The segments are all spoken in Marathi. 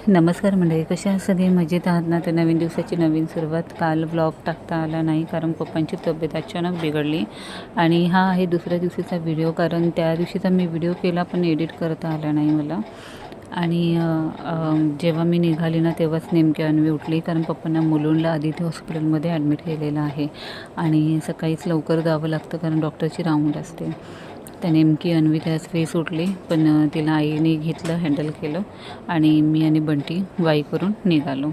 नमस्कार मंडळी, कशा आहात सगळे? मजेत आहात ना? तर नवीन दिवसाची नवीन सुरुवात. काल व्लॉग टाकता आला नाही कारण पप्पांची तब्येत अचानक बिघडली आणि हा आहे दुसऱ्या दिवशीचा व्हिडिओ, कारण त्या दिवशीचा मी व्हिडिओ केला पण एडिट करता आला नाही मला. आणि जेव्हा मी निघाली ना तेव्हाच नेमकी अन्वी उठली, कारण पप्पांना मुलुंडला आदित्य हॉस्पिटलमध्ये ॲडमिट केलेलं आहे आणि सकाळीच लवकर जावं लागतं कारण डॉक्टरची राऊंड असते. तर नेमकी अन्वी त्याच वेळेस उठली, पण तिला आईने घेतलं, हँडल केलं आणि मी आणि बंटी बाईकवरून निघालो.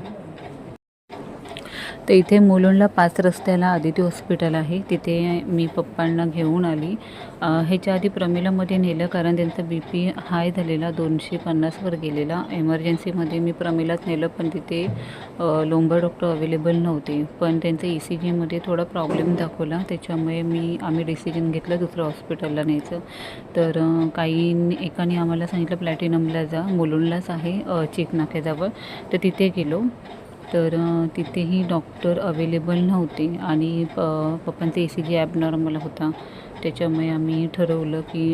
तर इथे मुलुंडला 5 रस्त्याला आदित्य हॉस्पिटल आहे, तिथे मी पप्पांना घेऊन आली. ह्याच्या आधी प्रमिलामध्ये नेलं कारण त्यांचा BP हाय झालेला, 250वर गेलेला. एमर्जन्सीमध्ये मी प्रमिलात नेलं पण तिथे लोंबर डॉक्टर अवेलेबल नव्हते, पण त्यांचं ECGमध्ये थोडा प्रॉब्लेम दाखवला, त्याच्यामुळे आम्ही डिसिजन घेतलं दुसऱ्या हॉस्पिटलला न्यायचं. तर एकाने आम्हाला सांगितलं प्लॅटिनमला जा, मुलुंडलाच आहे, चेक नाक्याजवळ. तर तिथे गेलो तर तिथेही डॉक्टर अवेलेबल नव्हते आणि पप्पांचा ECG ॲबनॉर्मल होता. त्याच्यामुळे आम्ही ठरवलं की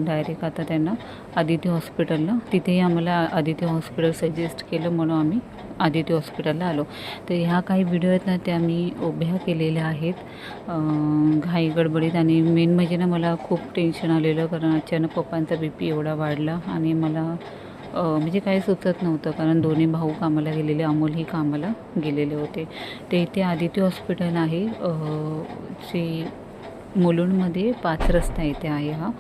डायरेक्ट आता त्यांना आदित्य हॉस्पिटलला, तिथेही आम्हाला आदित्य हॉस्पिटल सजेस्ट केलं म्हणून आम्ही आदित्य हॉस्पिटलला आलो. तर ह्या काही व्हिडिओ आहेत ना त्या मी उभ्या केलेल्या आहेत घाई गडबडीत. आणि मेन म्हणजे ना मला खूप टेन्शन आलेलं कारण अचानक पप्पांचा BP एवढा वाढला आणि मला म्हणजे काही सुचत नव्हतं कारण दोन्ही भाऊ कामाला गेलेले, अमोलही कामाला गेलेले होते. ते इथे आदित्य हॉस्पिटल आहे, जे मुलुंडमध्ये 5 रस्ता इथे आहे हा.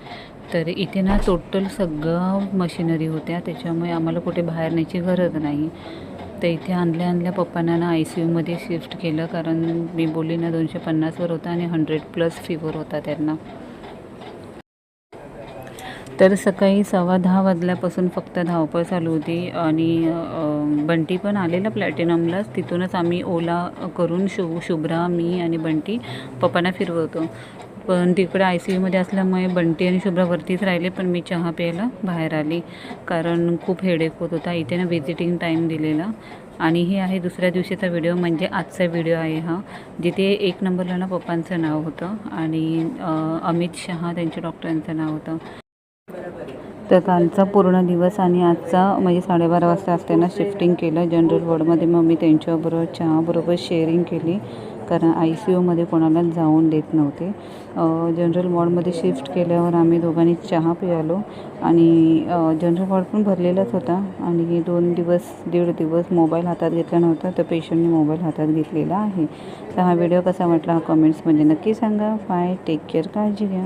तर इथे ना टोटल सगळं मशिनरी होत्या, त्याच्यामुळे आम्हाला कुठे बाहेर न्यायची गरज नाही. तर इथे आणल्या पप्पांना ना ICUमध्ये शिफ्ट केलं कारण मी बोलली ना 250वर होता आणि 100+ फीवर होता त्यांना. तर सकाळी 10:15 वाजल्यापासून फक्त धावपळ चालू होती आणि बंटी पण आलेला प्लॅटिनमलाच. तिथूनच आम्ही ओला करून शुभ्रा, मी आणि बंटी पप्पांना फिरवतो. पण तिकडे ICUमध्ये असल्यामुळे बंटी आणि शुभ्रा वरतीच राहिले, पण मी चहा प्यायला बाहेर आली कारण खूप हेडेक होत होता. इथे ना विजिटिंग टाईम दिलेला. आणि हे आहे दुसऱ्या दिवशीचा व्हिडिओ, म्हणजे आजचा व्हिडिओ आहे हा, जिथे 1 नंबरला ना पप्पांचं नाव होतं आणि अमित शहा त्यांच्या डॉक्टरांचं नाव होतं. तर कालचा पूर्ण दिवस आणि आजचा म्हणजे 12:30 वाजता असताना शिफ्टिंग केलं जनरल वॉर्डमध्ये. मग मी त्यांच्याबरोबर चहाबरोबर शेअरिंग केली कारण ICUमध्ये कोणाला जाऊन देत नव्हते. जनरल वॉर्डमध्ये शिफ्ट केल्यावर आम्ही दोघांनी चहा प्यालो आणि जनरल वॉर्ड पण भरलेलाच होता आणि 1.5 दिवस मोबाईल हातात घेतला नव्हता, तर पेशंटने मोबाईल हातात घेतलेला आहे. तर हा व्हिडिओ कसा वाटला हा कमेंट्समध्ये नक्की सांगा. बाय, टेक केअर, काळजी घ्या.